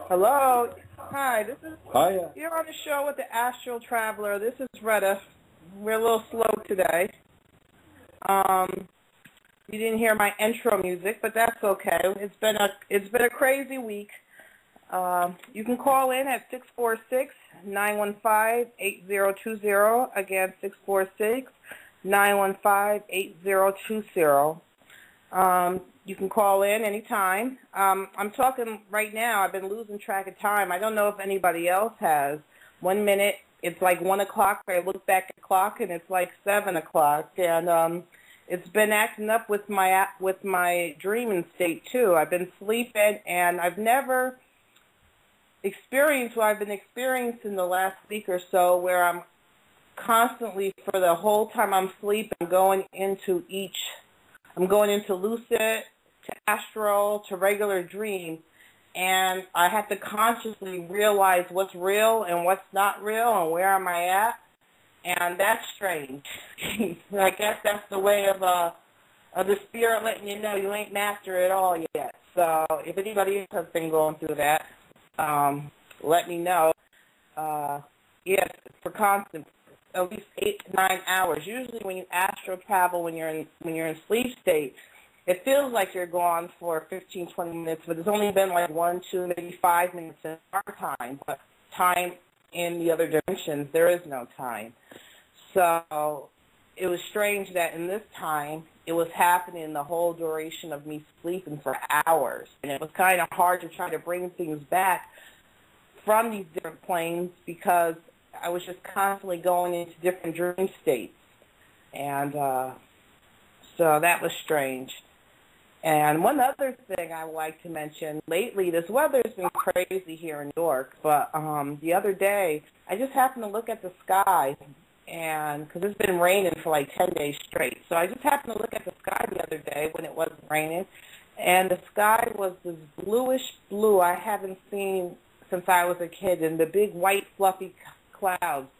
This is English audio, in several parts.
Hello. Hi, this is, Hiya. you're on the show with the Astral Traveler. This is Retta. We're a little slow today. You didn't hear my intro music, but that's okay. It's been a crazy week. You can call in at 646-915-8020. Again, 646-915-8020. You can call in anytime. I'm talking right now. I've been losing track of time. I don't know if anybody else has. 1 minute, it's like 1 o'clock. I look back at the clock, and it's like 7 o'clock. And it's been acting up with my dreaming state, too. I've been sleeping, and I've never experienced what I've been experiencing the last week or so, where I'm constantly, for the whole time I'm sleeping, I'm going into lucid, to astral, to regular dream, and I have to consciously realize what's real and what's not real and where am I at, and that's strange. I guess that's the way of the spirit letting you know you ain't mastered it all yet. So if anybody else has been going through that, let me know. Yes, for constant, at least 8 to 9 hours. Usually when you astral travel, when you're in sleep state, it feels like you're gone for 15, 20 minutes, but it's only been like 1, 2, maybe 5 minutes in our time. But time in the other dimensions, there is no time. So it was strange that in this time, it was happening the whole duration of me sleeping for hours. And it was kind of hard to try to bring things back from these different planes because I was just constantly going into different dream states. And so that was strange. And one other thing I would like to mention, lately this weather has been crazy here in New York, but the other day I just happened to look at the sky, and because it's been raining for like 10 days straight. So I just happened to look at the sky the other day when it wasn't raining, and the sky was this bluish blue I haven't seen since I was a kid, and the big white fluffy clouds.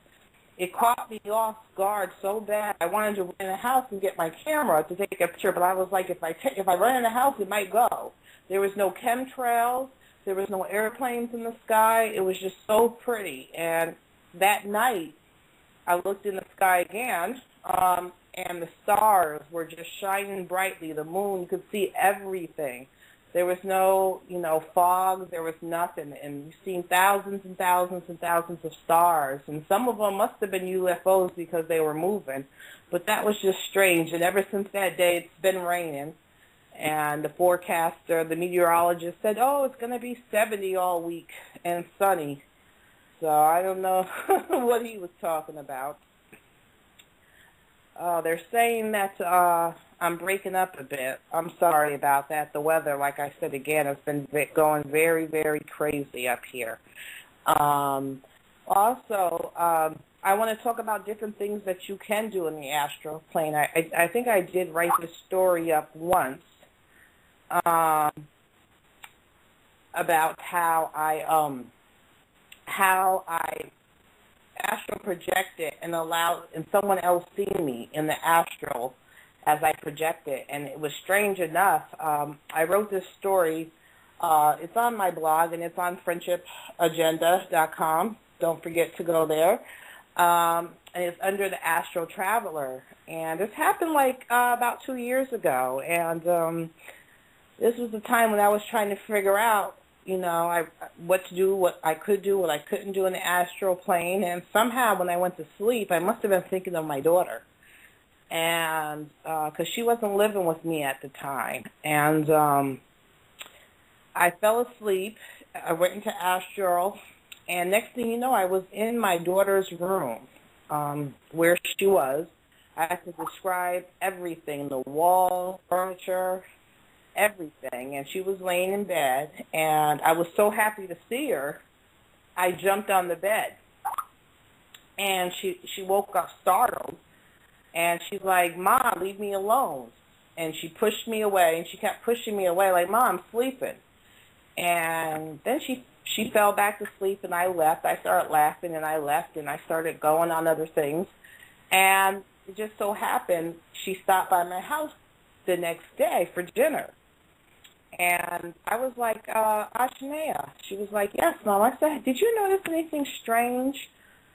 It caught me off guard so bad. I wanted to run in the house and get my camera to take a picture, but I was like, if I run in the house, it might go. There was no chemtrails. There was no airplanes in the sky. It was just so pretty. And that night, I looked in the sky again, and the stars were just shining brightly. The moon, you could see everything. There was no, fog. There was nothing. And you've seen thousands and thousands and thousands of stars. And some of them must have been UFOs because they were moving. But that was just strange. And ever since that day, it's been raining. And the forecaster, the meteorologist said, oh, it's going to be 70 all week and sunny. So I don't know what he was talking about. They're saying that I'm breaking up a bit. I'm sorry about that. The weather, like I said again, has been going very, very crazy up here. Also, I want to talk about different things that you can do in the astral plane. I think I did write this story up once about how I astral project it and someone else see me in the astral as I project it. And it was strange enough. I wrote this story. It's on my blog, and it's on friendshipagenda.com. Don't forget to go there. And it's under the Astral Traveler. And this happened like about 2 years ago. And this was the time when I was trying to figure out what to do, what I could do, what I couldn't do in the astral plane. And somehow when I went to sleep, I must have been thinking of my daughter. And because she wasn't living with me at the time. And I fell asleep. I went into astral. And next thing you know, I was in my daughter's room where she was. I had to describe everything, the wall, furniture, everything, and she was laying in bed, and I was so happy to see her, I jumped on the bed, and she woke up startled, and she's like, Mom, leave me alone, and she pushed me away, and she kept pushing me away, like, Mom, I'm sleeping, and then she fell back to sleep, and I left. I started laughing, and I left, and I started going on other things, and it just so happened she stopped by my house the next day for dinner. And I was like, Ashanea. She was like, yes, Mom. I said, did you notice anything strange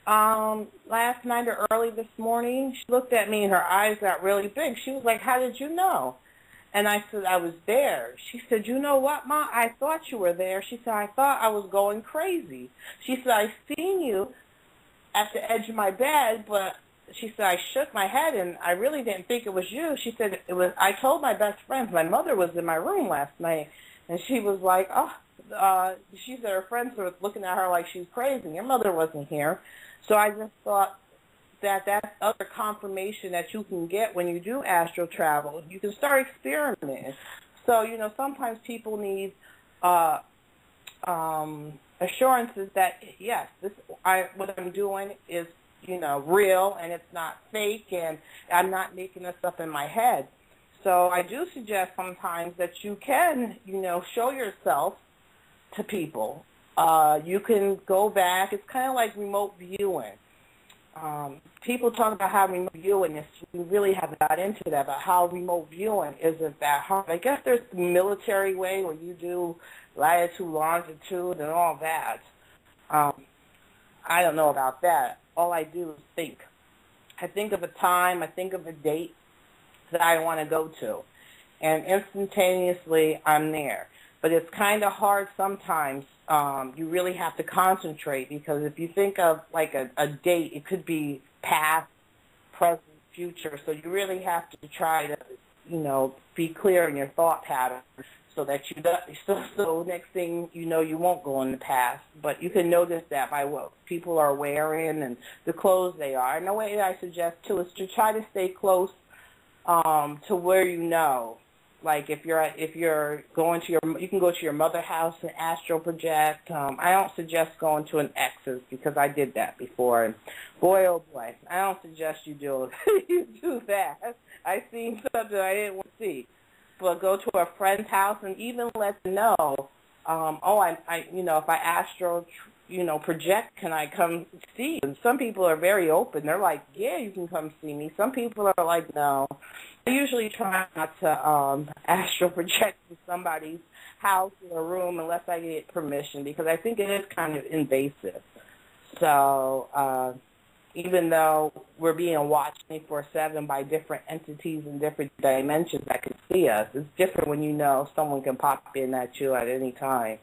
last night or early this morning? She looked at me and her eyes got really big. She was like, how did you know? And I said, I was there. She said, you know what, Ma? I thought you were there. She said, I thought I was going crazy. She said, I seen you at the edge of my bed, but she said, I shook my head, and I really didn't think it was you. She said, it was. I told my best friends, my mother was in my room last night, and she was like, she said her friends were looking at her like she's crazy. Your mother wasn't here. So I just thought that that's other confirmation that you can get when you do astral travel. You can start experimenting. So, sometimes people need assurances that, yes, what I'm doing is, real and it's not fake and I'm not making this up in my head. So I do suggest sometimes that you can, show yourself to people. You can go back. It's kind of like remote viewing. People talk about how remote viewing is. We really haven't got into that, but how remote viewing isn't that hard. I guess there's the military way where you do latitude, longitude, and all that. I don't know about that. All I do is think. I think of a time, I think of a date that I want to go to, and instantaneously I'm there. But it's kind of hard sometimes. You really have to concentrate, because if you think of like a date, it could be past, present, future. So you really have to try to, be clear in your thought pattern so that you don't, so next thing you know, you won't go in the past. But you can notice that by what people are wearing and the clothes they are. And the way I suggest too is to try to stay close to where you know. Like if you're going to you can go to your mother's house and astral project. I don't suggest going to an ex's, because I did that before, and boy oh boy, I don't suggest you do that. I seen something I didn't want to see. But go to a friend's house and even let them know. If I astral project, can I come see you? And some people are very open. They're like, yeah, you can come see me. Some people are like, no. I usually try not to astral project to somebody's house or room unless I get permission, because I think it is kind of invasive. So even though we're being watched 24/7 by different entities in different dimensions that can see us, it's different when you know someone can pop in at you at any time.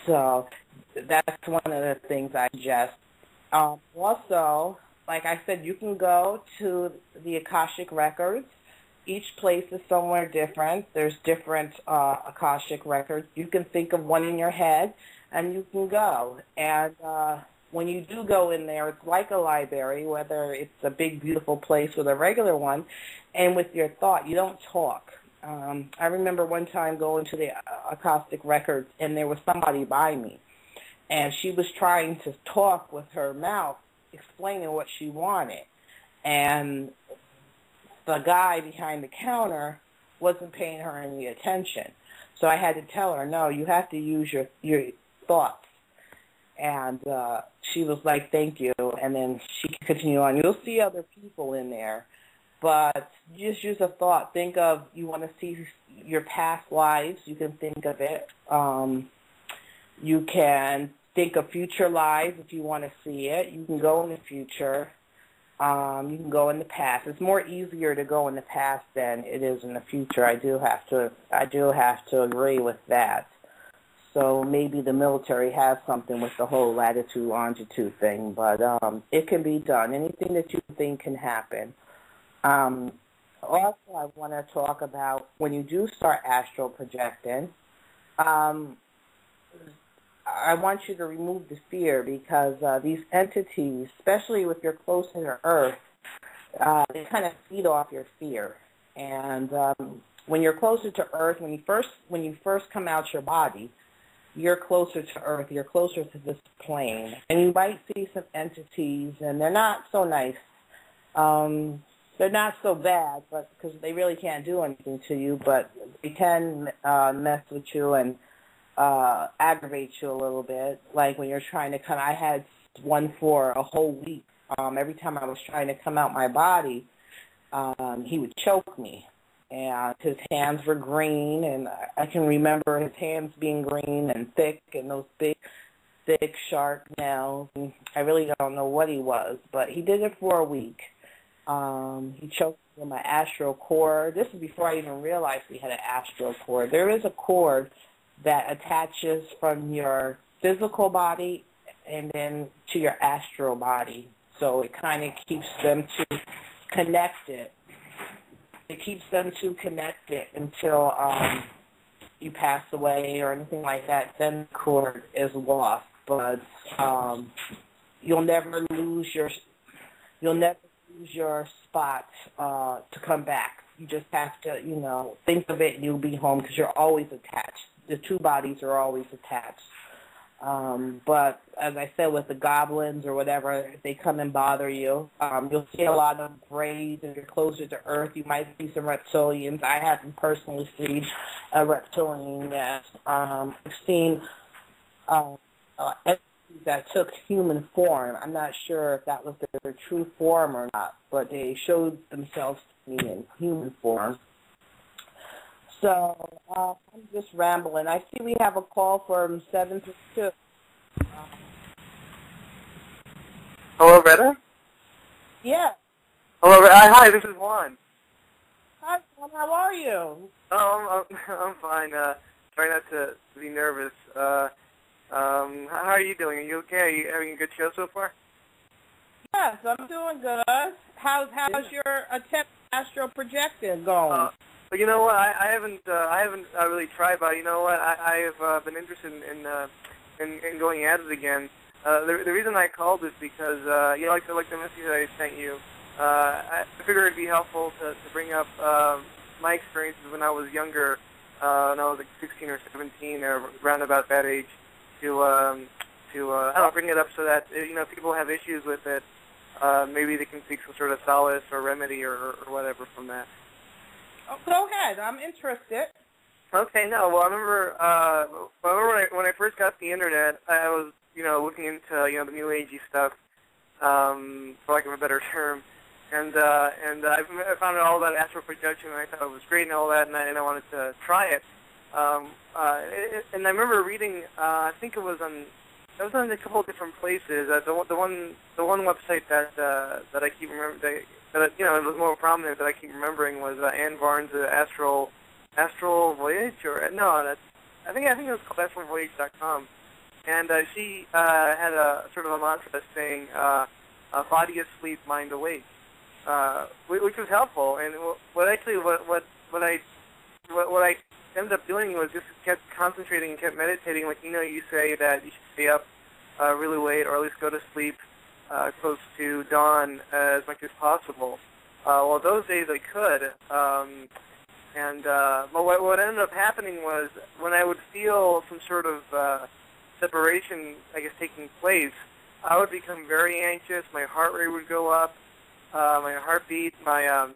So that's one of the things I suggest. Also, like I said, you can go to the Akashic records. Each place is somewhere different. There's different Akashic records. You can think of one in your head, and you can go. And when you do go in there, it's like a library, whether it's a big, beautiful place or a regular one, and with your thought, you don't talk. I remember one time going to the Akashic records, and there was somebody by me, and she was trying to talk with her mouth, explaining what she wanted, and the guy behind the counter wasn't paying her any attention. So I had to tell her, no, you have to use your thoughts. And she was like, thank you, and then she continued on. You'll see other people in there, but just use a thought. Think of, you want to see your past lives, you can think of it. You can think of future lives if you want to see it. You can go in the future. You can go in the past. It's more easier to go in the past than it is in the future. I do have to agree with that. So maybe the military has something with the whole latitude, longitude thing, but it can be done. Anything that you think can happen. Also, I want to talk about when you do start astral projecting, I want you to remove the fear, because these entities, especially if you're closer to Earth, they kind of feed off your fear. And when you're closer to Earth, when you first come out your body, you're closer to Earth, you're closer to this plane. And you might see some entities, and they're not so nice. They're not so bad, but because they really can't do anything to you, but they can mess with you and aggravate you a little bit. Like when you're trying to come, I had one for a whole week. Every time I was trying to come out my body, he would choke me. and his hands were green, and I can remember his hands being green and thick and those big, thick, sharp nails. And I really don't know what he was, but he did it for a week. He choked me in my astral cord. This is before I even realized we had an astral cord. There is a cord that attaches from your physical body and then to your astral body. So it kind of keeps them two connected. It keeps them two connected until you pass away or anything like that. Then the cord is lost. But you'll never lose your spot to come back. You just have to, think of it and you'll be home because you're always attached. The two bodies are always attached. But as I said, with the goblins or whatever, if they come and bother you, you'll see a lot of grays. If you're closer to Earth, you might see some reptilians. I haven't personally seen a reptilian yet. I've seen entities that took human form. I'm not sure if that was their true form or not, but they showed themselves to me in human form. So I'm just rambling. I see we have a call from 732. Hello, Retta? Yeah. Hello, Retta. Hi, this is Juan. Hi, Juan. How are you? Oh, I'm fine. Try not to be nervous. How are you doing? Are you okay? Are you having a good show so far? Yes, I'm doing good. How's your attempt astral projecting going? But you know what? I haven't really tried. But you know what? I have been interested in going at it again. The reason I called is because like the message that I sent you. I figured it'd be helpful to bring up my experiences when I was younger, when I was like 16 or 17, or around about that age, to I don't know, bring it up so that if people have issues with it, maybe they can seek some sort of solace or remedy or whatever from that. Oh, go ahead. I'm interested. Okay, no. Well, I remember when I first got the internet, I was looking into the new agey stuff, for lack of a better term, and I found out all about astral projection, and I thought it was great and all that, and I wanted to try it. And I remember reading, I think it was on a couple of different places. The one website that I keep remembering, that it was more prominent that I keep remembering was Ann Barnes' Astral Voyage, or no, I think it was called astralvoyage.com, and she had a sort of a mantra saying, "Body asleep, mind awake," which was helpful. And what I ended up doing was just kept concentrating and kept meditating. Like you say that you should stay up really late, or at least go to sleep close to dawn as much as possible. Well, those days I could, but what ended up happening was when I would feel some sort of separation, I guess, taking place, I would become very anxious. My heart rate would go up, my heartbeat, I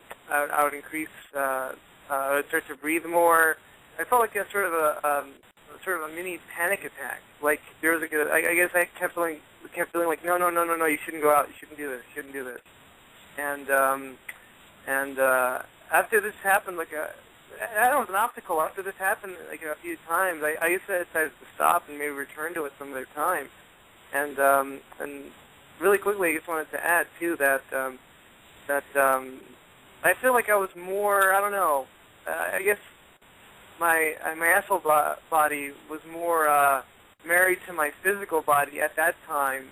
would increase, I would start to breathe more. I felt like a sort of a mini panic attack. Like there was I guess I kept feeling like no, you shouldn't go out, you shouldn't do this. And after this happened, like I don't know, an obstacle. After this happened like a few times, I used to decide to stop and maybe return to it some other time. And really quickly, I just wanted to add too that I feel like I was more, I don't know, I guess my astral body was more married to my physical body at that time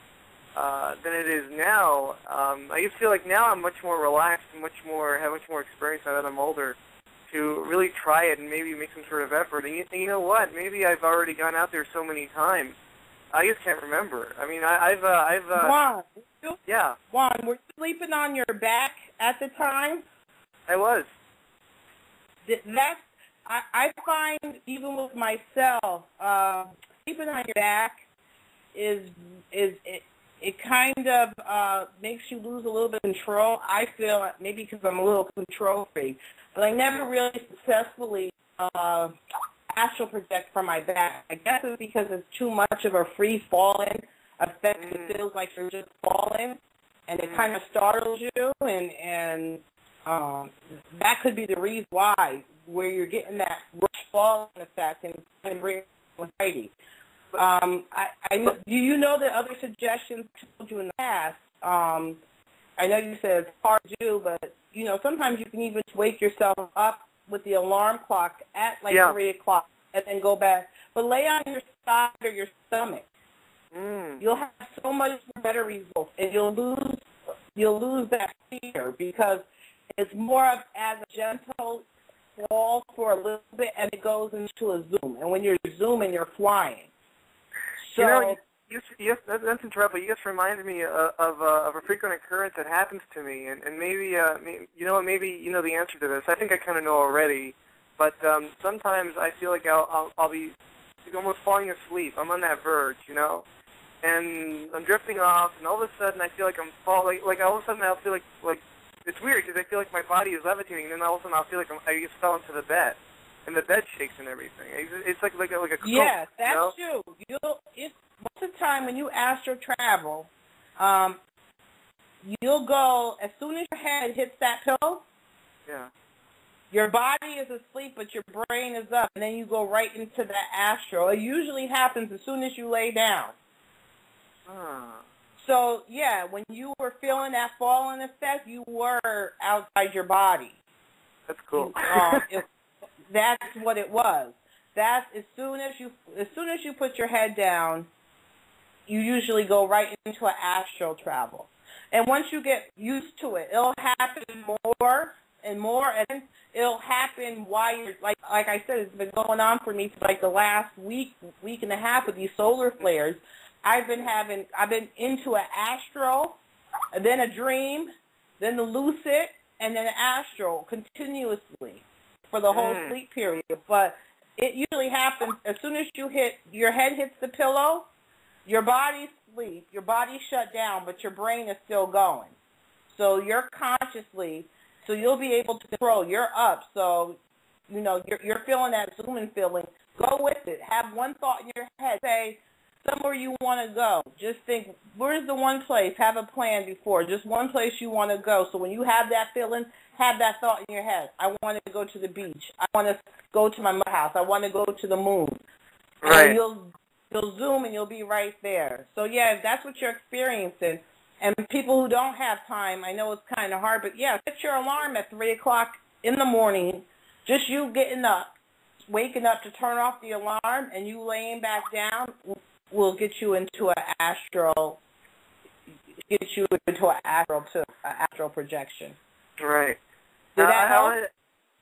than it is now. I just feel like now I'm much more relaxed and have much more experience now that I'm older, to really try it and maybe make some sort of effort. And you know what? Maybe I've already gone out there so many times, I just can't remember. I mean, Juan, yeah. Juan, were you sleeping on your back at the time? I was. I find, even with myself, sleeping on your back it kind of makes you lose a little bit of control. I feel maybe because I'm a little control freak, but I never really successfully astral project from my back. I guess it's because it's too much of a free falling effect. It feels like you're just falling, and it kind of startles you, and Um, that could be the reason why, where you're getting that rush falling effect and bring anxiety. Do you know that other suggestions told you in the past? I know you said it's hard to do, but sometimes you can even wake yourself up with the alarm clock at like 3 o'clock and then go back. But lay on your side or your stomach. You'll have so much better results, and you'll lose that fear because it's more of as a gentle fall for a little bit, and it goes into a zoom. And when you're zooming, you're flying. So that's interesting. You just reminded me of a frequent occurrence that happens to me, and maybe maybe you know the answer to this. I think I kind of know already, but sometimes I feel like I'll be almost falling asleep. I'm on that verge, and I'm drifting off, and all of a sudden I feel like I'm falling. Like all of a sudden I'll feel like it's weird because I feel like my body is levitating, and then all of a sudden I'll feel like I just fell into the bed. And the bed shakes and everything. It's like a coma. Yes, that's true. Most of the time when you astral travel, you'll go as soon as your head hits that pillow. Yeah. Your body is asleep, but your brain is up, and then you go right into that astral. It usually happens as soon as you lay down. So yeah, when you were feeling that falling effect, you were outside your body. That's cool. That's what it was. That's as soon as you put your head down, you usually go right into an astral travel. And once you get used to it, it'll happen more and more, and it'll happen while you're like I said, it's been going on for me for like the last week and a half with these solar flares. I've been into an astral, and then a dream, then the lucid, and then an astral continuously for the whole sleep period. But it usually happens as soon as your head hits the pillow, your body's asleep, your body's shut down, but your brain is still going. So you're consciously, so you'll be able to control. You're up, so you're feeling that zooming feeling. Go with it. Have one thought in your head. Say somewhere you want to go. Just think, where's the one place? Have a plan before. Just one place you want to go. So when you have that feeling, have that thought in your head. I want to go to the beach. I want to go to my mother house. I want to go to the moon. Right. And you'll zoom and you'll be right there. So yeah, if that's what you're experiencing, and people who don't have time, I know it's kind of hard, but yeah, set your alarm at 3 o'clock in the morning. Just you getting up, waking up to turn off the alarm, and you laying back down will get you into an astral astral projection. Right. Did that help?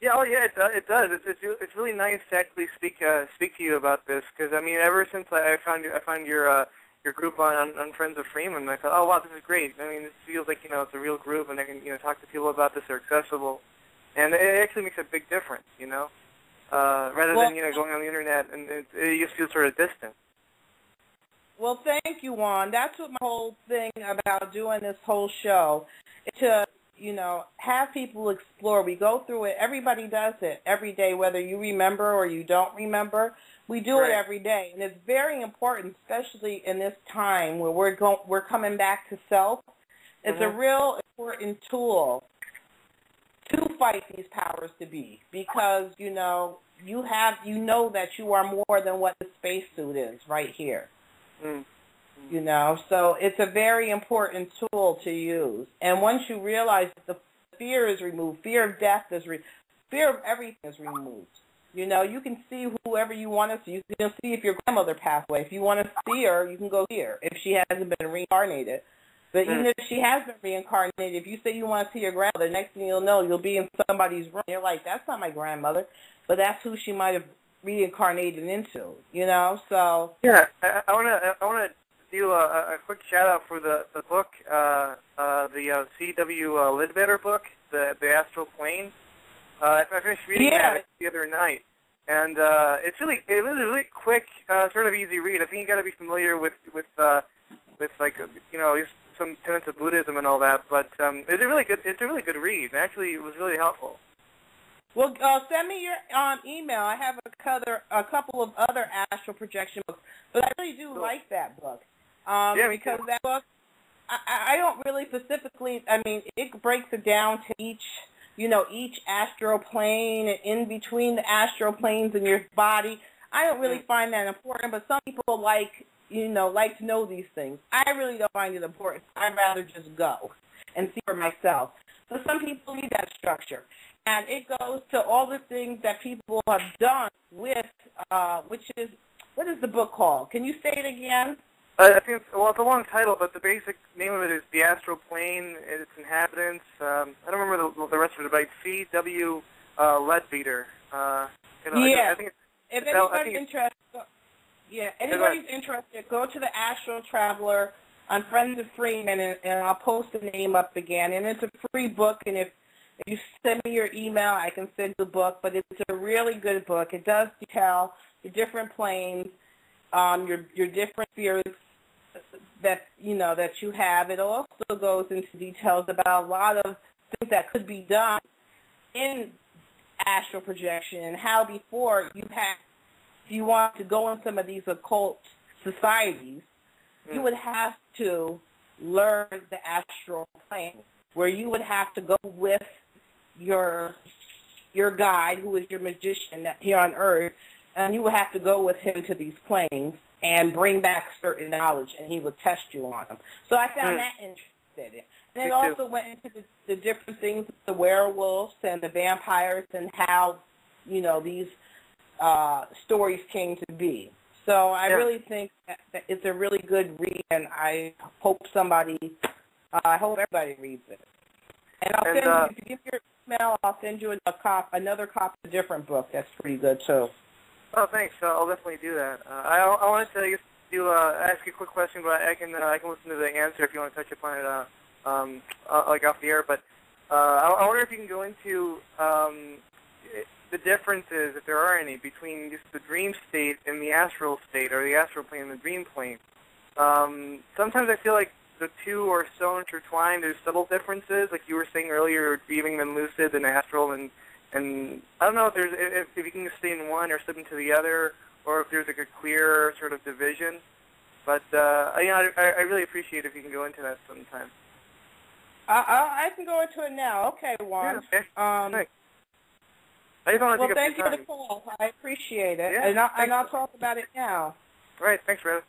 It does. It's really nice to actually speak to you about this because I mean, ever since I found your group on Friends of Freeman, I thought, oh wow, this is great. I mean, this feels like it's a real group, and I can talk to people about this. They're accessible, and it actually makes a big difference, rather than going on the internet and it just feels sort of distant. Well, thank you, Juan. That's what my whole thing about doing this whole show, to have people explore. We go through it. Everybody does it every day, whether you remember or you don't remember. We do it every day, and it's very important, especially in this time where we're coming back to self. It's a real important tool to fight these powers to be, because you know that you are more than what the spacesuit is right here. So it's a very important tool to use. And once you realize that the fear is removed, fear of death is fear of everything is removed. You can see whoever you want to see. You can see if your grandmother passed away. If you want to see her, you can go see her if she hasn't been reincarnated. But even if she has been reincarnated, if you say you want to see your grandmother, next thing you'll know, you'll be in somebody's room. You're like, that's not my grandmother, but that's who she might have reincarnated into. So yeah, I want to do a quick shout out for the book, the C.W. Lidbetter book, the Astral Plane. I finished reading that the other night, and it was a really quick, sort of easy read. I think you got to be familiar with like just some tenets of Buddhism and all that, but it's a really good read. And actually, it was really helpful. Well, send me your email. I have a couple of other astral projection books, but I really do like that book. Because that book, I don't really specifically, I mean, it breaks it down to each each astral plane and in between the astral planes in your body. I don't really find that important, but some people like to know these things. I really don't find it important. I'd rather just go and see for myself. So some people need that structure. And it goes to all the things that people have done with, what is the book called? Can you say it again? I think it's a long title, but the basic name of it is The Astral Plane and Its Inhabitants. I don't remember the rest of it, but C.W. Leadbeater. I think if anybody's interested, go to the Astral Traveler on Friends of Freeman, and I'll post the name up again. And it's a free book, and if you send me your email, I can send you the book. But it's a really good book. It does detail the different planes, your different spirits that you have. It also goes into details about a lot of things that could be done in astral projection and how before if you want to go in some of these occult societies, you would have to learn the astral plane, where you would have to go with your guide, who is your magician here on Earth, and you would have to go with him to these planes and bring back certain knowledge, and he would test you on them. So I found that interesting. And it also went into the different things, the werewolves and the vampires, and how, these stories came to be. So I really think that it's a really good read, and I hope everybody reads it. And I'll send you, if you give your email, I'll send you another copy of a different book that's pretty good, too. Oh, thanks. I'll definitely do that. I wanted to ask you a quick question, but I can listen to the answer if you want to touch upon it, like off the air. But I wonder if you can go into the differences, if there are any, between just the dream state and the astral state, or the astral plane and the dream plane. Sometimes I feel like the two are so intertwined. There's subtle differences, like you were saying earlier, dreaming then lucid and astral, and I don't know if you can stay in one or slip into the other, or if there's like a clear sort of division. But I really appreciate if you can go into that sometime. I can go into it now. Okay, Juan. Yeah, okay. Thanks. I just want to thank you for the call. I appreciate it. Yeah, and I'll talk about it now. All right. Thanks, Retta.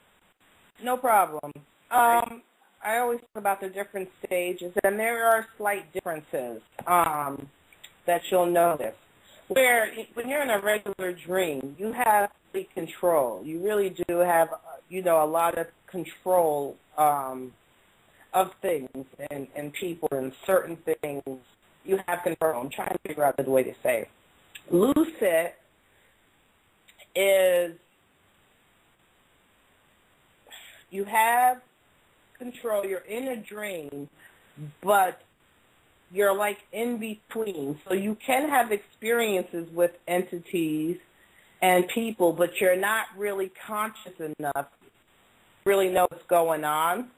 No problem. I always talk about the different stages, and there are slight differences that you'll notice. Where when you're in a regular dream, you have complete control. You really do have, a lot of control of things and people and certain things. You have control. I'm trying to figure out the way to say it. Lucid is you have control. You're in a dream, but you're like in between. So you can have experiences with entities and people, but you're not really conscious enough to really know what's going on.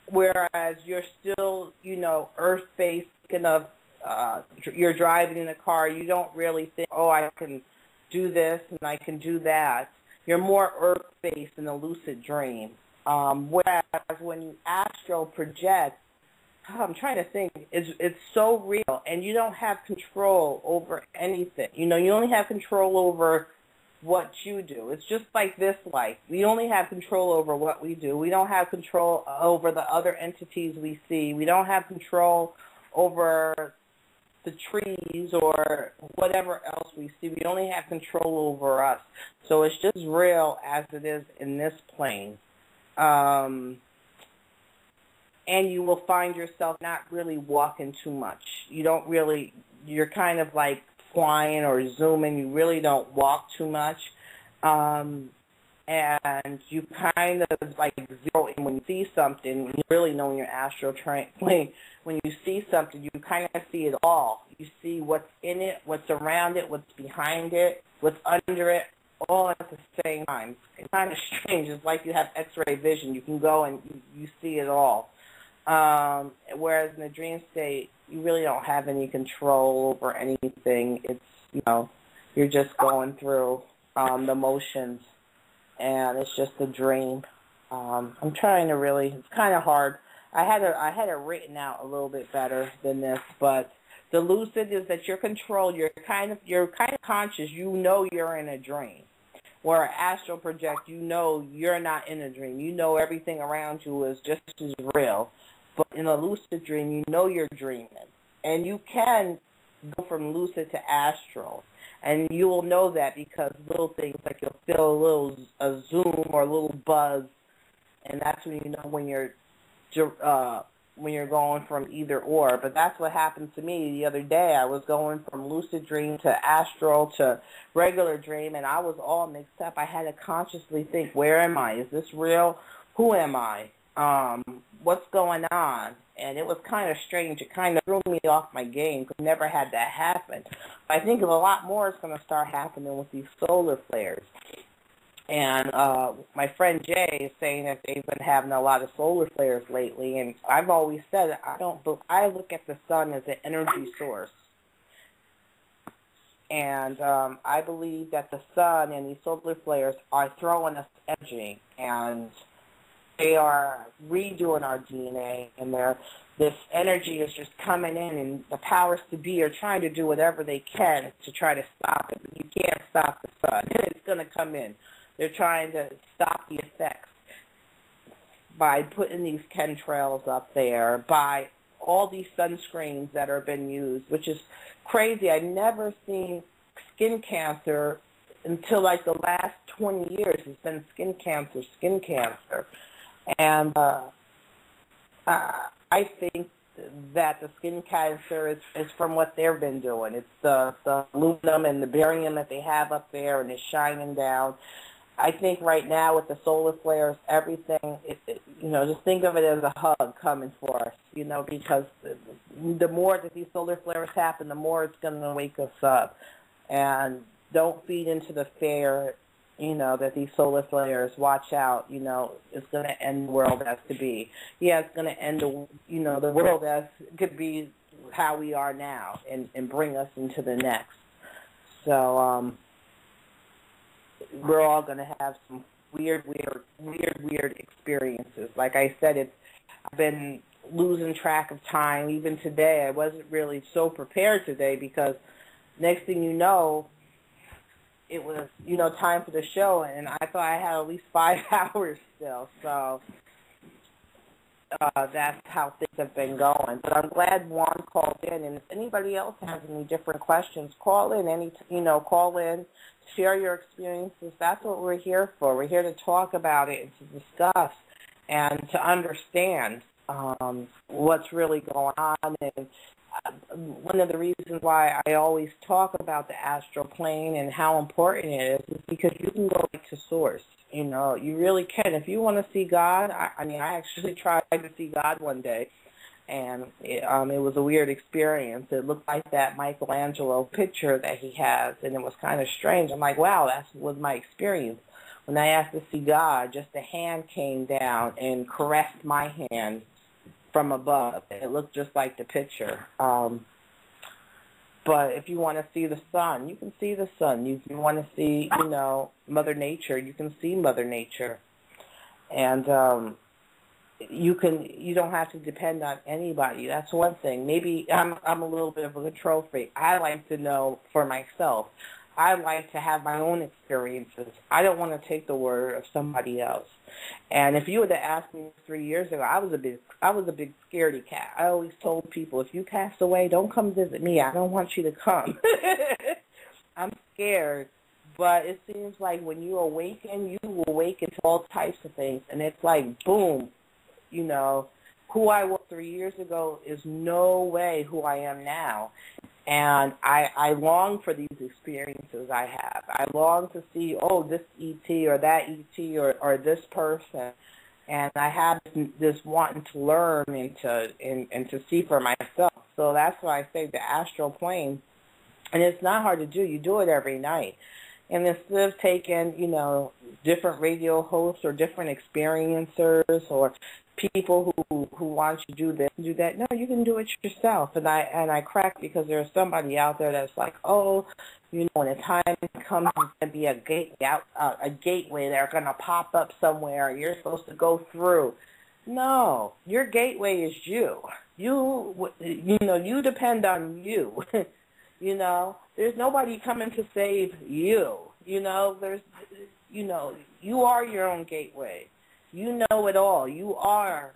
Whereas you're still, earth-based, thinking of you're driving in a car. You don't really think, I can do this and I can do that. You're more earth-based in a lucid dream. Whereas when you astral project, I'm trying to think, it's so real, and you don't have control over anything. You only have control over what you do. It's just like this life. We only have control over what we do. We don't have control over the other entities we see. We don't have control over the trees or whatever else we see. We only have control over us. So it's just real as it is in this plane. And you will find yourself not really walking too much. You're kind of like flying or zooming. You really don't walk too much. And you kind of like zero in when you see something. You really know in your astral plane, when you see something, you kind of see it all. You see what's in it, what's around it, what's behind it, what's under it, all at the same time. It's kind of strange. It's like you have X-ray vision. You can go and you see it all. Whereas in the dream state, you really don't have any control over anything. It's, you're just going through the motions, and it's just a dream. I'm trying to it's kind of hard. I had it written out a little bit better than this, but the lucid is that you're controlled. You're kind of conscious. You know you're in a dream. Where astral project, you know you're not in a dream. You know everything around you is just as real. But in a lucid dream, you know you're dreaming. And you can go from lucid to astral. And you will know that because little things like you'll feel a zoom or a little buzz. And that's when you know when you're going from either or. But that's what happened to me the other day. I was going from lucid dream to astral to regular dream, and I was all mixed up. I had to consciously think, where am I? Is this real? Who am I? What's going on? And it was kind of strange. It kind of threw me off my game because I never had that happen. I think a lot more is going to start happening with these solar flares. And my friend Jay is saying that they've been having a lot of solar flares lately. And I've always said I look at the sun as an energy source. And I believe that the sun and these solar flares are throwing us energy, and they are redoing our DNA, and this energy is just coming in, and the powers to be are trying to do whatever they can to try to stop it. But you can't stop the sun. It's going to come in. They're trying to stop the effects by putting these chemtrails up there, by all these sunscreens that are being used, which is crazy. I've never seen skin cancer until like the last 20 years. It's been skin cancer. And I think that the skin cancer is from what they've been doing. It's the aluminum and the barium that they have up there, and it's shining down. I think right now with the solar flares, everything, just think of it as a hug coming for us, because the more that these solar flares happen, the more it's going to wake us up. And don't feed into the fear, that these solar flares, watch out, it's going to end the world as to be. Yeah, it's going to end, the world as could be how we are now and bring us into the next. So, we're all going to have some weird experiences. Like I said, I've been losing track of time. Even today, I wasn't really so prepared today because next thing you know, it was, time for the show, and I thought I had at least 5 hours still. So that's how things have been going. But I'm glad Juan called in, and if anybody else has any different questions, call in. Call in, share your experiences. That's what we're here for. We're here to talk about it and to discuss and to understand what's really going on. And one of the reasons why I always talk about the astral plane and how important it is because you can go right to source. You really can. If you want to see God, I actually tried to see God one day, and it was a weird experience. It looked like that Michelangelo picture that he has, and it was kind of strange. I'm like, wow, that was my experience. When I asked to see God, just a hand came down and caressed my hand from above. It looked just like the picture. But if you want to see the sun, you can see the sun. If you want to see, Mother Nature, you can see Mother Nature. And you don't have to depend on anybody. That's one thing. Maybe I'm a little bit of a control freak. I like to know for myself. I like to have my own experiences. I don't want to take the word of somebody else. And if you would have asked me 3 years ago, I was a big scaredy cat. I always told people, if you pass away, don't come visit me. I don't want you to come. I'm scared. But it seems like when you awaken, you awaken to all types of things. And it's like, boom, who I was 3 years ago is no way who I am now. And I long for these experiences I have. I long to see, this ET or that ET or this person. And I have this wanting to learn and to see for myself. So that's why I say the astral plane. And it's not hard to do. You do it every night. And instead of taking, different radio hosts or different experiencers or people who want you to do this and do that, no, you can do it yourself. And I crack because there's somebody out there that's like, when the time comes, it's going to be a gateway. They're going to pop up somewhere. You're supposed to go through. No, your gateway is you. You depend on you. There's nobody coming to save you. You are your own gateway. You know it all. You are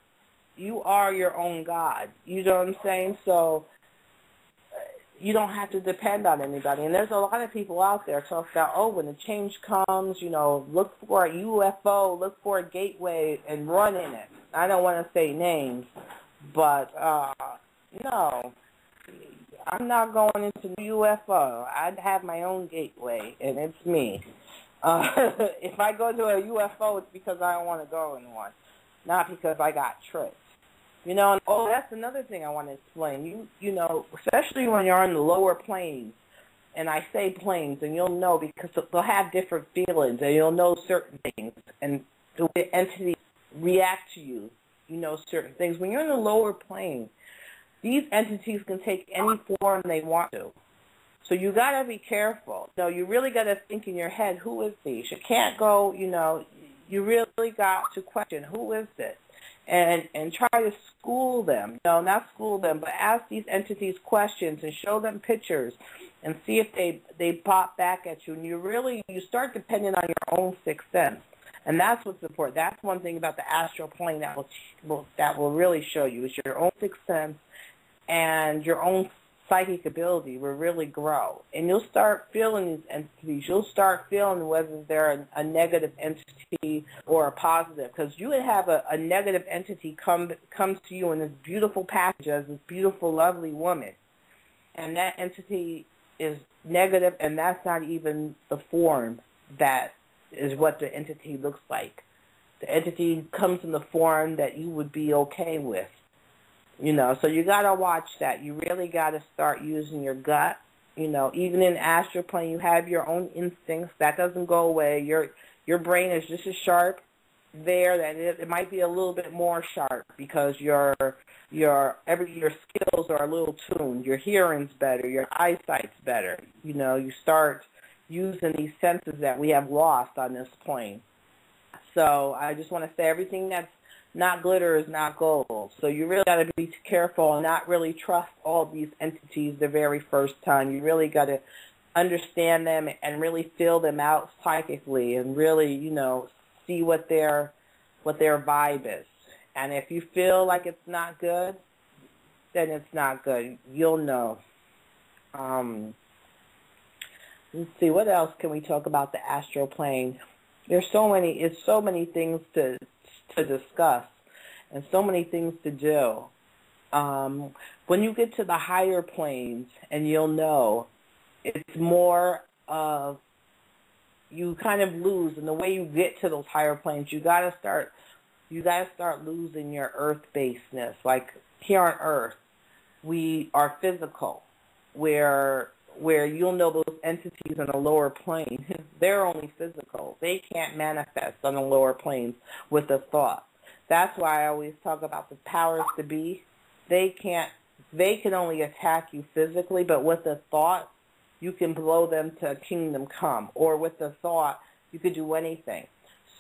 your own God. You know what I'm saying? So you don't have to depend on anybody. And there's a lot of people out there talk about, oh, when the change comes, look for a UFO, look for a gateway, and run in it. I don't want to say names, but no, I'm not going into the UFO. I'd have my own gateway, and it's me. If I go to a UFO, it's because I don't want to go in one, not because I got tricked. And that's another thing I want to explain. Especially when you're on the lower planes, and I say planes, and you'll know because they'll have different feelings, and you'll know certain things, and the way entities react to you, certain things. When you're in the lower plane, these entities can take any form they want to. So you got to be careful. You really got to think in your head, who is these? You can't go, you really got to question, who is this? And try to school them. No, not school them, but ask these entities questions and show them pictures and see if they pop back at you. And you start depending on your own sixth sense. And that's what's important. That's one thing about the astral plane that will really show you is your own sixth sense, and your own psychic ability will really grow. And you'll start feeling these entities. You'll start feeling whether they're a negative entity or a positive. Because you would have a negative entity come to you in this beautiful package as this beautiful, lovely woman. And that entity is negative, and that's not even the form that is what the entity looks like. The entity comes in the form that you would be okay with. So you got to watch that. You really got to start using your gut. Even in astral plane, you have your own instincts. That doesn't go away. Your brain is just as sharp there that it might be a little bit more sharp because your skills are a little tuned. Your hearing's better. Your eyesight's better. You start using these senses that we have lost on this plane. So I just want to say everything that's not glitter is not gold. So you really got to be careful and not really trust all these entities the very first time. You really got to understand them and really feel them out psychically and really, see what their vibe is. And if you feel like it's not good, then it's not good. You'll know. Let's see, what else can we talk about the astral plane? It's so many things to discuss and so many things to do. When you get to the higher planes, and you'll know, it's more of you kind of lose. And the way you get to those higher planes, you gotta start losing your earth-basedness. Like here on Earth, we are physical, where you'll know those entities on the lower plane, they're only physical. They can't manifest on the lower planes with a thought. That's why I always talk about the powers to be. They can only attack you physically, but with a thought, you can blow them to kingdom come. Or with a thought, you could do anything.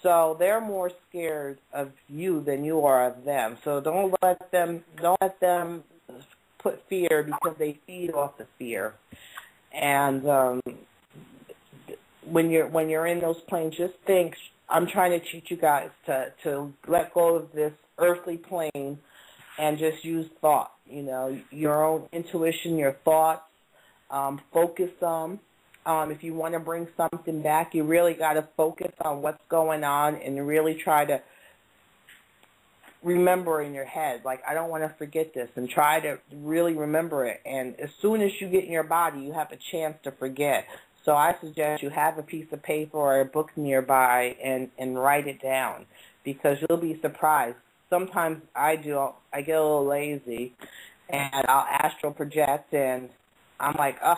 So they're more scared of you than you are of them. So don't let them put fear, because they feed off the fear. And when you're in those planes, just think, I'm trying to teach you guys to let go of this earthly plane and just use thought, your own intuition, your thoughts, focus them. If you want to bring something back, you really got to focus on what's going on and really try to remember in your head, like, I don't want to forget this, and try to really remember it. And as soon as you get in your body, you have a chance to forget. So I suggest you have a piece of paper or a book nearby and write it down, because you'll be surprised. Sometimes I get a little lazy, and I'll astral project, and I'm like, I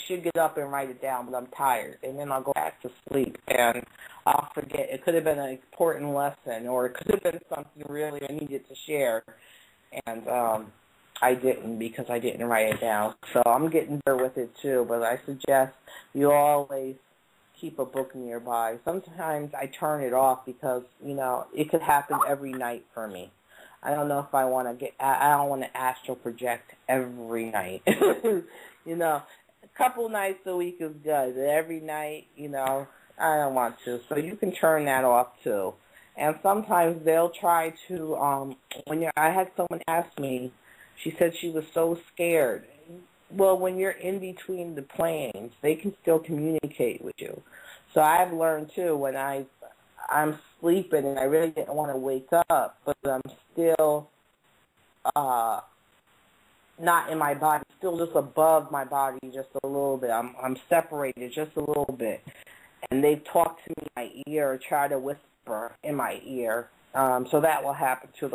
should get up and write it down, but I'm tired. And then I'll go back to sleep, and I'll forget. It could have been an important lesson, or it could have been something really I needed to share, and I didn't, because I didn't write it down. So I'm getting better with it too, but I suggest you always keep a book nearby. Sometimes I turn it off because, it could happen every night for me. I don't know if I want to I don't want to astral project every night. A couple nights a week is good. Every night, I don't want to. So you can turn that off too. And sometimes they'll try to, I had someone ask me, she said she was so scared. Well, when you're in between the planes, they can still communicate with you. So I've learned too, when I'm sleeping and I really didn't want to wake up, but I'm still not in my body, still just above my body just a little bit. I'm separated just a little bit. And they've talked to me in my ear or try to whisper in my ear. So that will happen too.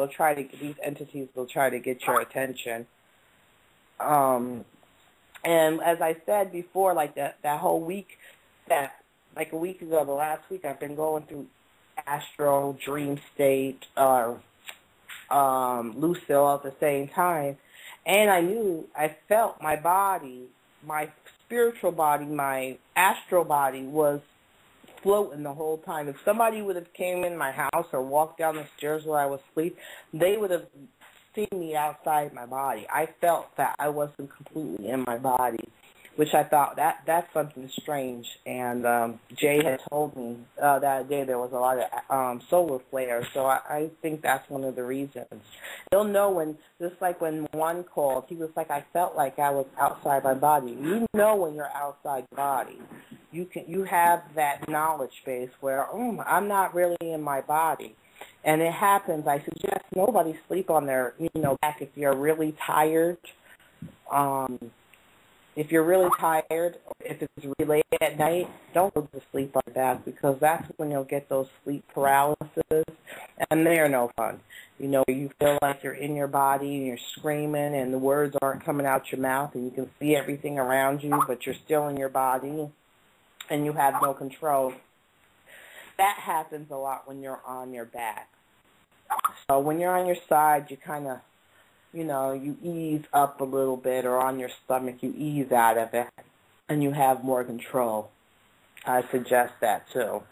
These entities will try to get your attention. And as I said before, like that whole week, like a week ago, the last week, I've been going through astral, dream state, lucid all at the same time. And I felt my body, my spiritual body, my astral body was floating the whole time. If somebody would have came in my house or walked down the stairs while I was asleep, they would have seen me outside my body. I felt that I wasn't completely in my body, which I thought that's something strange. And Jay had told me that day there was a lot of solar flares, so I think that's one of the reasons. You'll know when, just like when one called, he was like, I felt like I was outside my body. You know when you're outside your body. You have that knowledge base where, I'm not really in my body. And it happens. I suggest nobody sleep on their, back if you're really tired. If you're really tired, if it's really late at night, don't go to sleep on your back because that's when you'll get those sleep paralysis, and they are no fun. You feel like you're in your body and you're screaming and the words aren't coming out your mouth and you can see everything around you, but you're still in your body and you have no control. That happens a lot when you're on your back. So when you're on your side, you kind of, you ease up a little bit, or on your stomach, you ease out of it, and you have more control. I suggest that too.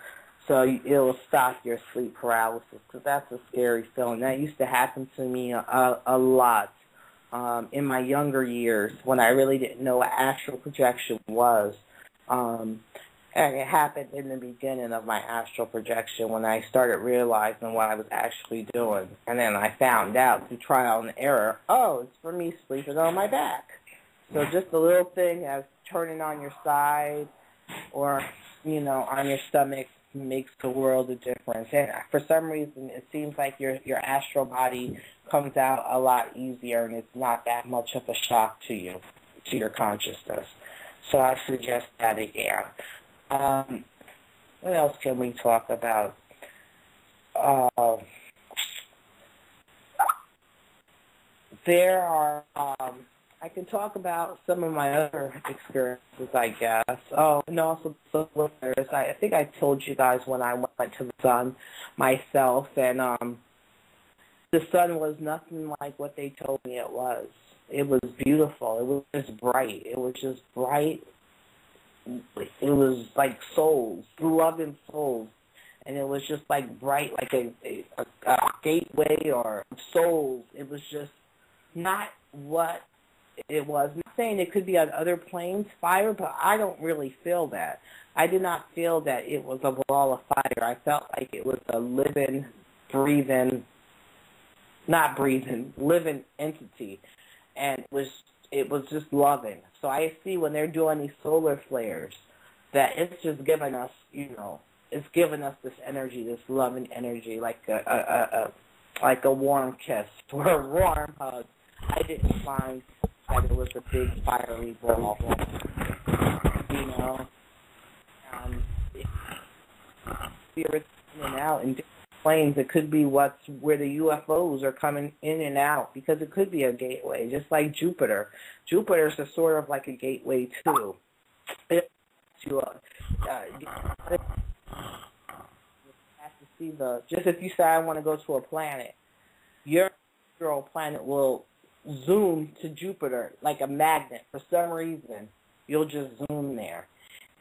So it'll stop your sleep paralysis, because that's a scary feeling. That used to happen to me a lot in my younger years when I really didn't know what astral projection was. And it happened in the beginning of my astral projection when I started realizing what I was actually doing. And then I found out through trial and error, it's for me sleeping on my back. So just a little thing as turning on your side or, on your stomach makes the world of difference. And for some reason, it seems like your astral body comes out a lot easier and it's not that much of a shock to you, to your consciousness. So I suggest that again. What else can we talk about? There are, I can talk about some of my other experiences, I guess. Oh, and also I think I told you guys when I went to the sun myself, and the sun was nothing like what they told me it was. It was beautiful. It was just bright. It was just bright. It was like souls, loving souls, and it was just like bright, like a gateway or souls. It was just not what it was. I'm not saying it could be on other planes, fire, but I don't really feel that. I did not feel that it was a ball of fire. I felt like it was a living, breathing, living entity, and it was just loving. So I see when they're doing these solar flares that it's just giving us, it's giving us this energy, this loving energy, like a warm kiss or a warm hug. I didn't find that it was a big fiery ball, Spirits in and out in different planes. It could be where the UFOs are coming in and out, because it could be a gateway, just like Jupiter. Jupiter's a sort of like a gateway too. You have to see just if you say I want to go to a planet, your planet will zoom to Jupiter like a magnet. For some reason, you'll just zoom there.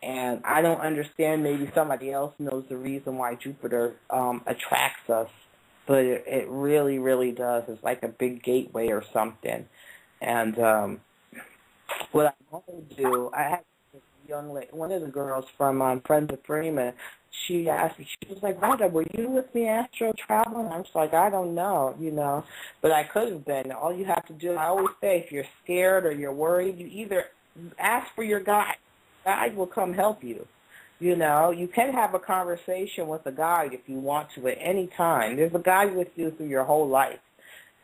And I don't understand, maybe somebody else knows the reason why Jupiter attracts us, but it really, really does. It's like a big gateway or something. And what I want to do, I had this young lady, one of the girls from Friends of Freeman, she asked me, she was like, Rhonda, were you with me Astral Traveling? I was like, I don't know, but I could have been. All you have to do, I always say, if you're scared or you're worried, you either ask for your guide. Guide will come help you. You can have a conversation with a guide if you want to at any time. There's a guide with you through your whole life.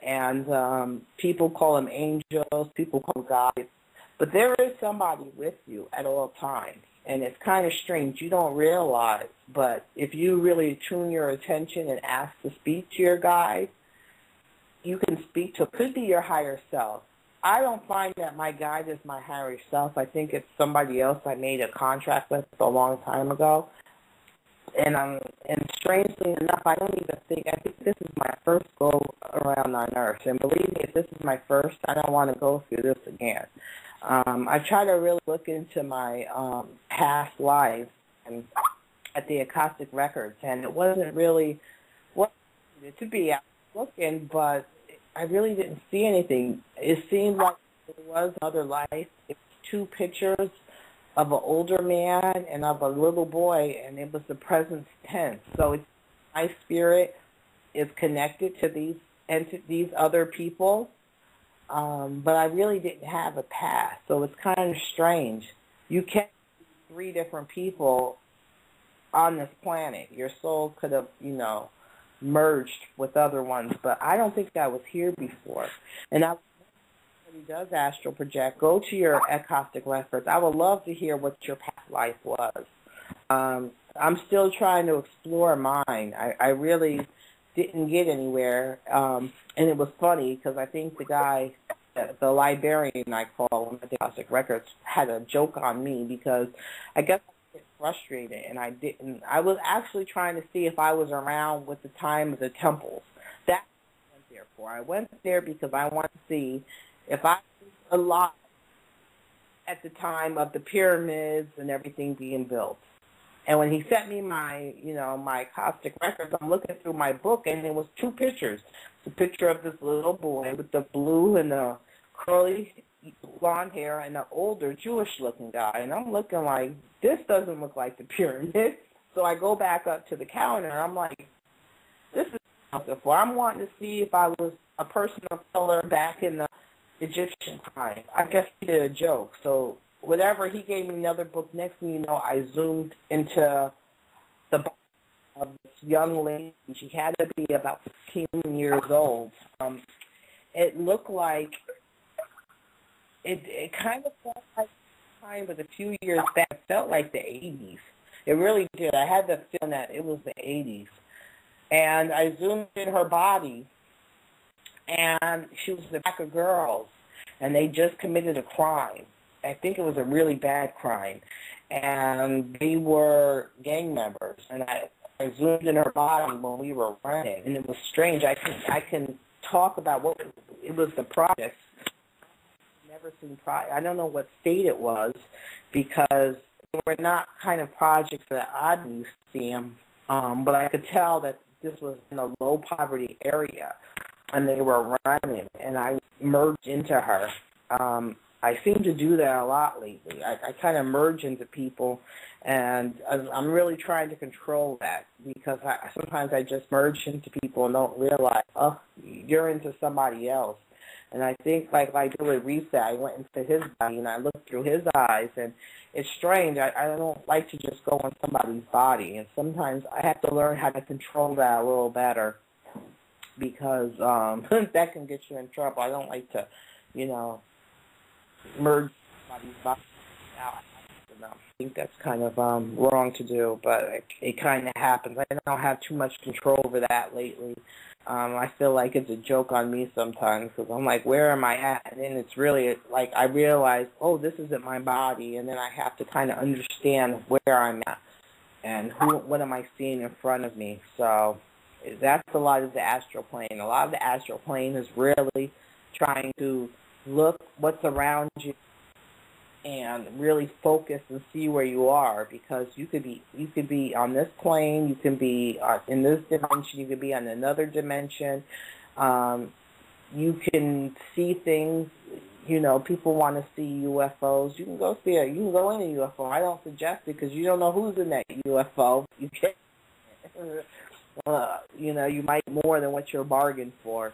And people call them angels, people call them guides. But there is somebody with you at all times. And it's kind of strange. You don't realize. But if you really tune your attention and ask to speak to your guide, you can speak to, it could be your higher self. I don't find that my guide is my higher self. I think it's somebody else I made a contract with a long time ago. And strangely enough, I think this is my first go around on Earth. And believe me, if this is my first, I don't want to go through this again. I try to really look into my past lives and at the Akashic records, and it wasn't really what it needed to be. I was looking, but I really didn't see anything. It seemed like there was another life. It was two pictures of an older man and of a little boy, and it was the present tense. So my spirit is connected to these other people, but I really didn't have a past. So it's kind of strange. You can't see three different people on this planet. Your soul could have, merged with other ones, but I don't think I was here before. And he does astral project, go to your Akashic records. I would love to hear what your past life was. I'm still trying to explore mine. I really didn't get anywhere, and it was funny because I think the guy, the librarian I call him at the Akashic records, had a joke on me because I guess I get frustrated, and I didn't. I was actually trying to see if I was around with the time of the temples. That's what I went there for. I went there because I want to see if I was alive at the time of the pyramids and everything being built. And when he sent me my, my Akashic records, I'm looking through my book, and there was two pictures. It's a picture of this little boy with the blue and the curly blonde hair and an older Jewish-looking guy. And I'm looking like, this doesn't look like the pyramid. So I go back up to the counter, and I'm like, this is something for. I'm wanting to see if I was a person of color back in the Egyptian time. I guess he did a joke. So whatever, he gave me another book. Next thing you know, I zoomed into the body of this young lady. She had to be about 15 years old. It looked like, it kind of felt like time, but a few years back, it felt like the 80s. It really did. I had the feeling that it was the 80s. And I zoomed in her body, and she was a pack of girls, and they just committed a crime. I think it was a really bad crime, and they were gang members. And I zoomed in her body when we were running, and it was strange. I can talk about what it was. The project. Never seen I don't know what state it was, because they were not kind of projects that I'd used to see them. But I could tell that this was in a low poverty area, and they were running, and I merged into her. I seem to do that a lot lately. I kind of merge into people, and I'm really trying to control that, because sometimes I just merge into people and don't realize, oh, you're into somebody else. And I think, like I did with Reta, I went into his body and I looked through his eyes, and it's strange. I don't like to just go on somebody's body, and sometimes I have to learn how to control that a little better, because that can get you in trouble. I don't like to, merge somebody's body out. I think that's kind of wrong to do, but it kind of happens. I don't have too much control over that lately. I feel like it's a joke on me sometimes, because I'm like, where am I at? And then it's really like I realize, oh, this isn't my body, and then I have to kind of understand where I'm at and what am I seeing in front of me. So that's a lot of the astral plane. A lot of the astral plane is really trying to look what's around you, and really focus and see where you are, because you could be on this plane, you can be in this dimension, you could be on another dimension. You can see things. People want to see UFOs. You can go see it. You can go in a UFO. I don't suggest it because you don't know who's in that UFO. You can't. You might more than what you're bargained for.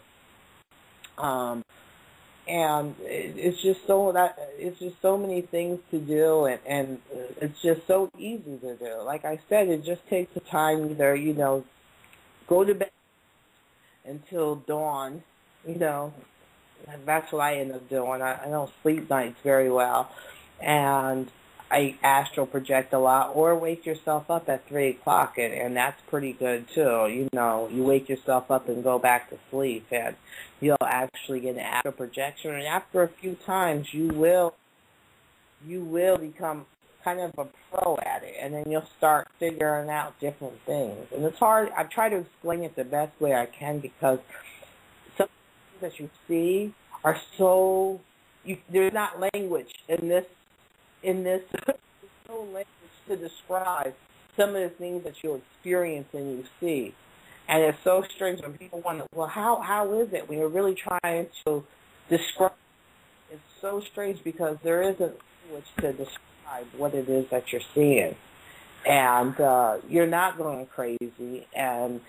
And it's just so many things to do, and it's just so easy to do. Like I said, it just takes the time. Either go to bed until dawn. That's what I end up doing. I don't sleep nights very well, and I astral project a lot, or wake yourself up at 3 o'clock, and that's pretty good too. You wake yourself up and go back to sleep, and you'll actually get an astral projection. And after a few times, you will become kind of a pro at it, and then you'll start figuring out different things. And it's hard. I try to explain it the best way I can, because some things that you see are so there's not language in this there's no language to describe some of the things that you'll experience and you see. And it's so strange when people wonder, well, how is it? We are really trying to describe. It's so strange because there isn't language to describe what it is that you're seeing. And you're not going crazy. And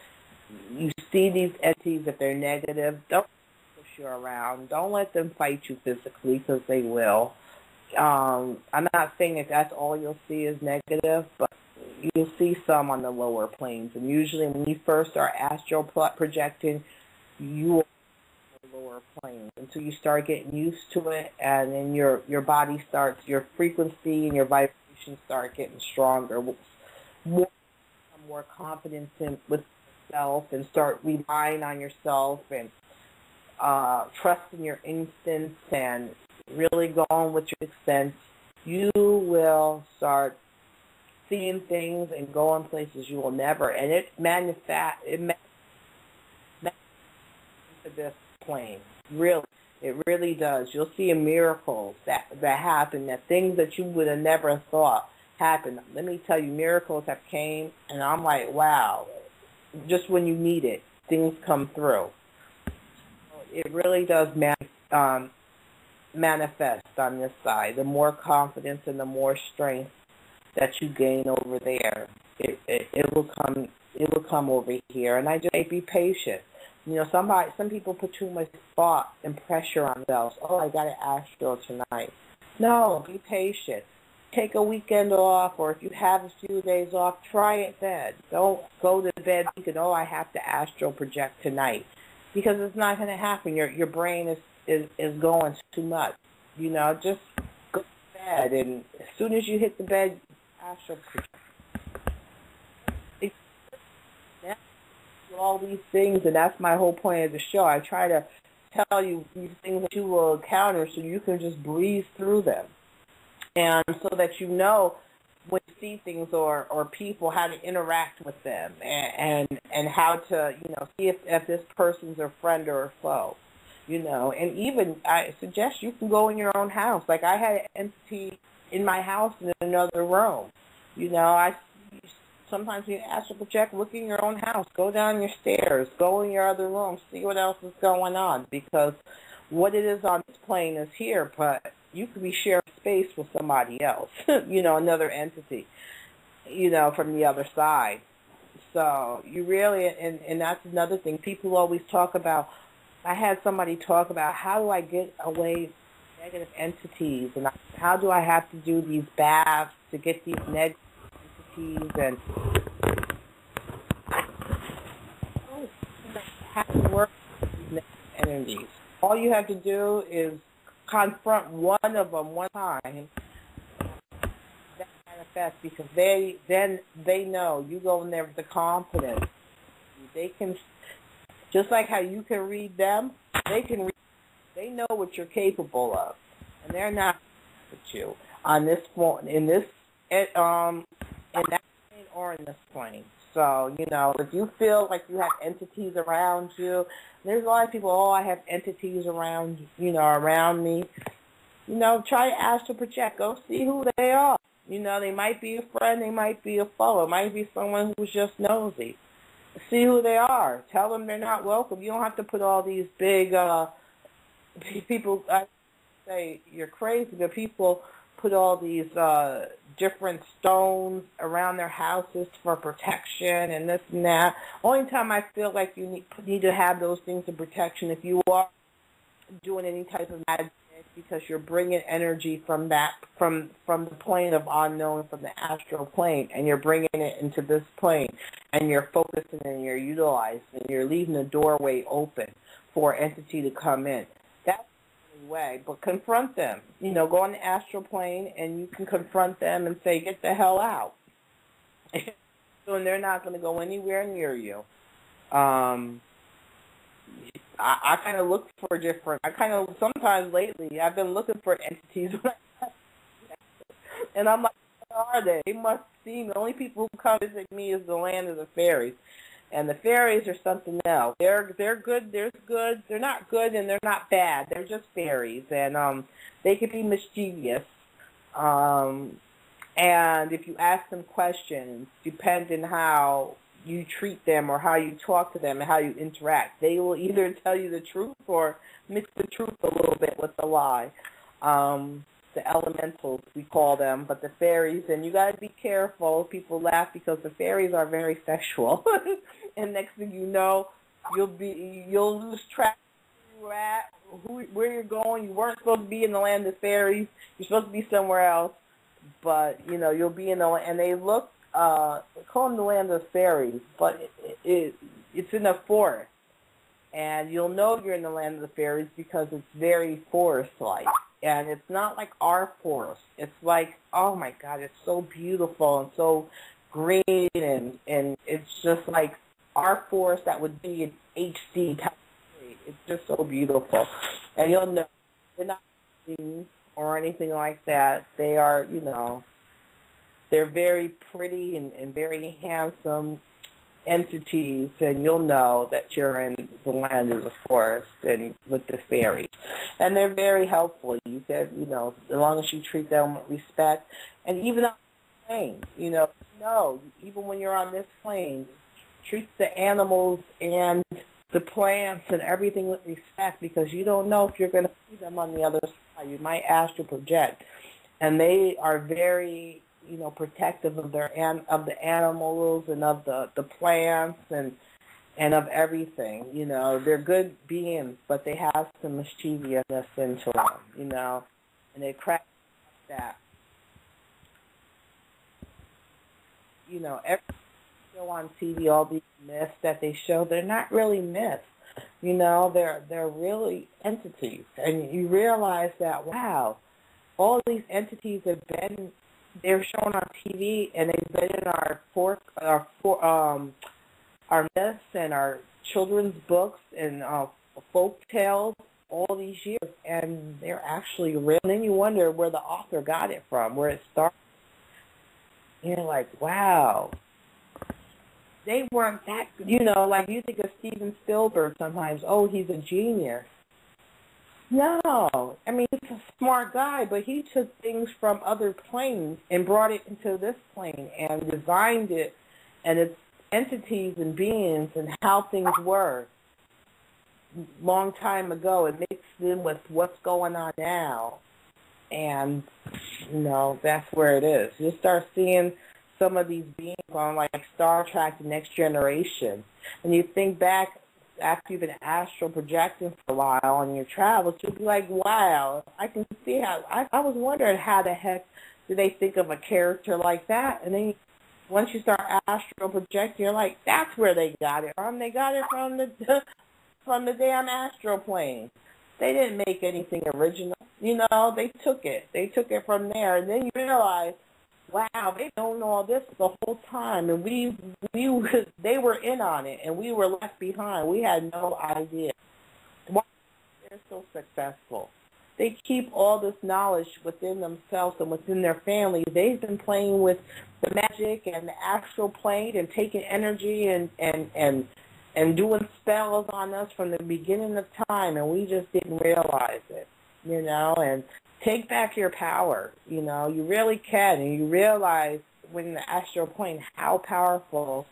you see these entities, if they're negative, don't push you around. Don't let them fight you physically, because they will. I'm not saying that that's all you'll see is negative, but you'll see some on the lower planes. And usually when you first start astral projecting, you will on the lower planes until you start getting used to it, and then your body starts, your frequency and your vibrations start getting stronger, more confidence with yourself, and start relying on yourself, and trusting your instincts, and really going with your sense. You will start seeing things and going places you will never, and it manifests into this plane. Really, it really does. You'll see miracles that happen, that things that you would have never thought happened. Let me tell you, miracles have came, and I'm like, wow. Just when you need it, things come through. It really does manifest on this side. The more confidence and the more strength that you gain over there, it will come over here. And I just say, be patient. Some people put too much thought and pressure on themselves. Oh, I got to astral tonight. No, be patient. Take a weekend off, or if you have a few days off, try it then. Don't go to bed thinking, oh, I have to astral project tonight, because it's not going to happen. Your brain is going too much. Just go to bed, and as soon as you hit the bed, astral project. All these things, and that's my whole point of the show. I try to tell you these things that you will encounter so you can just breeze through them, and so that you know when you see things or people, how to interact with them, and how to see if this person's a friend or a foe. And even I suggest you can go in your own house. Like I had an entity in my house in another room. Sometimes you astral project, look in your own house, go down your stairs, go in your other room, see what else is going on, because what it is on this plane is here, but you could be sharing space with somebody else, another entity, from the other side. So you really, and that's another thing, people always talk about. I had somebody talk about, how do I get away from negative entities, and how do I have to do these baths to get these negative entities, and have to work with these negative energies. All you have to do is confront one of them one time. That manifests, because they know you go in there with the confidence. They can, just like how you can read them, they can read. They know what you're capable of, and they're not with you on this point, in that plane or in this plane. So, if you feel like you have entities around you, there's a lot of people, I have entities around me. You know, try to astral project. Go see who they are. You know, they might be a friend, they might be a foe. It might be someone who's just nosy. See who they are. Tell them they're not welcome. You don't have to put all these big people. I say you're crazy, but people put all these different stones around their houses for protection and this and that. Only time I feel like you need to have those things of protection if you are doing any type of magic, because you're bringing energy from that from the plane of unknown, from the astral plane, and you're bringing it into this plane, and you're focusing and you're utilizing, and you're leaving the doorway open for entity to come in. That's the only way. But confront them. You know, go on the astral plane, and you can confront them and say, "Get the hell out." So, and they're not going to go anywhere near you. I kind of look for sometimes lately, I've been looking for entities, and I'm like, what are they? They must see me. The only people who come visit me is the land of the fairies. And the fairies are something else. They're good, they're not good, and they're not bad. They're just fairies, and they can be mischievous. And if you ask them questions, depending how you treat them or how you talk to them and how you interact, they will either tell you the truth or mix the truth a little bit with the lie. The elementals, we call them, but the fairies, and you got to be careful. People laugh because the fairies are very sexual. And next thing you know, you'll lose track of where you're at, where you're going. You weren't supposed to be in the land of fairies. You're supposed to be somewhere else. But, you know, you'll be in the land, and they look, they call them the land of fairies, but it's in a forest. And you'll know you're in the land of the fairies because it's very forest-like. And it's not like our forest. It's like, oh my God, it's so beautiful and so green, and it's just like our forest that would be in HD. It's just so beautiful. And you'll know they're not seen or anything like that. They are, you know, they're very pretty and very handsome entities, and you'll know that you're in the land of the forest and with the fairies. And they're very helpful. You said, you know, as long as you treat them with respect. And even on the plane, you know, even when you're on this plane, treat the animals and the plants and everything with respect, because you don't know if you're going to see them on the other side. You might astral project. And they are very, you know, protective of the animals and of the plants and of everything. You know, they're good beings, but they have some mischievousness into them, you know, and they crack that. You know, every show on TV, all these myths that they show, they're not really myths. You know, they're really entities, and you realize that, wow, all these entities they're shown on TV, and they've been in our myths and our children's books and folk tales all these years, and they're actually real. And then you wonder where the author got it from, where it started. And you're like, wow, they weren't that, you know, like you think of Steven Spielberg sometimes, oh, he's a genius. No, I mean, he's a smart guy, but he took things from other planes and brought it into this plane and designed it and its entities and beings and how things were long time ago, and mixed in with what's going on now. And, you know, that's where it is. You start seeing some of these beings on, like, Star Trek, The Next Generation, and you think back after you've been astral projecting for a while on your travels, you'll be like, wow, I can see how, I was wondering how the heck do they think of a character like that? And then once you start astral projecting, you're like, that's where they got it from. They got it from the damn astral plane. They didn't make anything original. You know, they took it. They took it from there. And then you realize, wow, they've known all this the whole time, and they were in on it, and we were left behind. We had no idea. Why they're so successful? They keep all this knowledge within themselves and within their families. They've been playing with the magic and the astral plane and taking energy and doing spells on us from the beginning of time, and we just didn't realize it, you know. And take back your power. You know, you really can, and you realize when in the astral plane how powerful,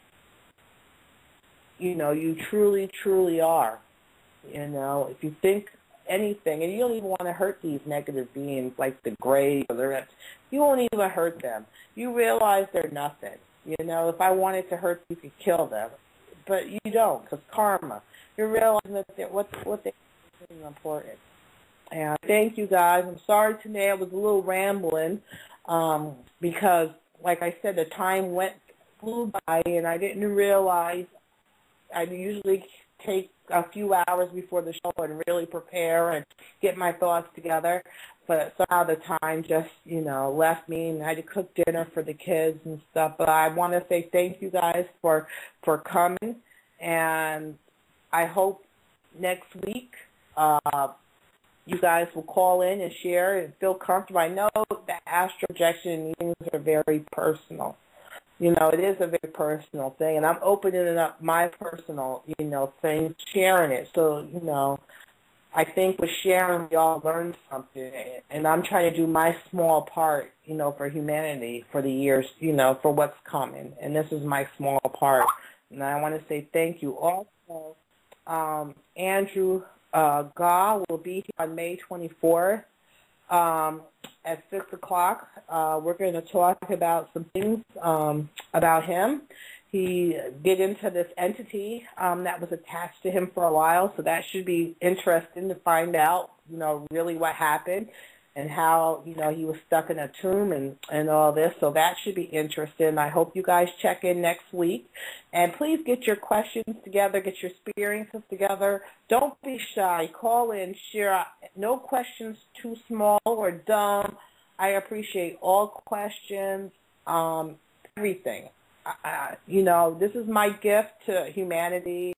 you know, you truly, truly are. You know, if you think anything, and you don't even want to hurt these negative beings like the Greys or the Reds, you won't even hurt them. You realize they're nothing. You know, if I wanted to hurt you, you could kill them, but you don't, because karma. You're realizing that what they do is important. And thank you guys. I'm sorry today I was a little rambling because, like I said, the time flew by, and I didn't realize. I usually take a few hours before the show and really prepare and get my thoughts together. But somehow the time just, you know, left me, and I had to cook dinner for the kids and stuff. But I want to say thank you guys for coming, and I hope next week you guys will call in and share and feel comfortable. I know the astral projection meetings are very personal. You know, it is a very personal thing, and I'm opening up my personal, you know, thing, sharing it. So, you know, I think with sharing, we all learn something, and I'm trying to do my small part, you know, for humanity for the years, you know, for what's coming, and this is my small part. And I want to say thank you. Also, Andrew Gaw will be here on May 24th. At 6 o'clock, we're going to talk about some things about him. He did into this entity that was attached to him for a while, so that should be interesting to find out, you know, really what happened and how, you know, he was stuck in a tomb and all this. So that should be interesting. I hope you guys check in next week. And please get your questions together, get your experiences together. Don't be shy. Call in, share. No questions too small or dumb. I appreciate all questions, everything. You know, this is my gift to humanity.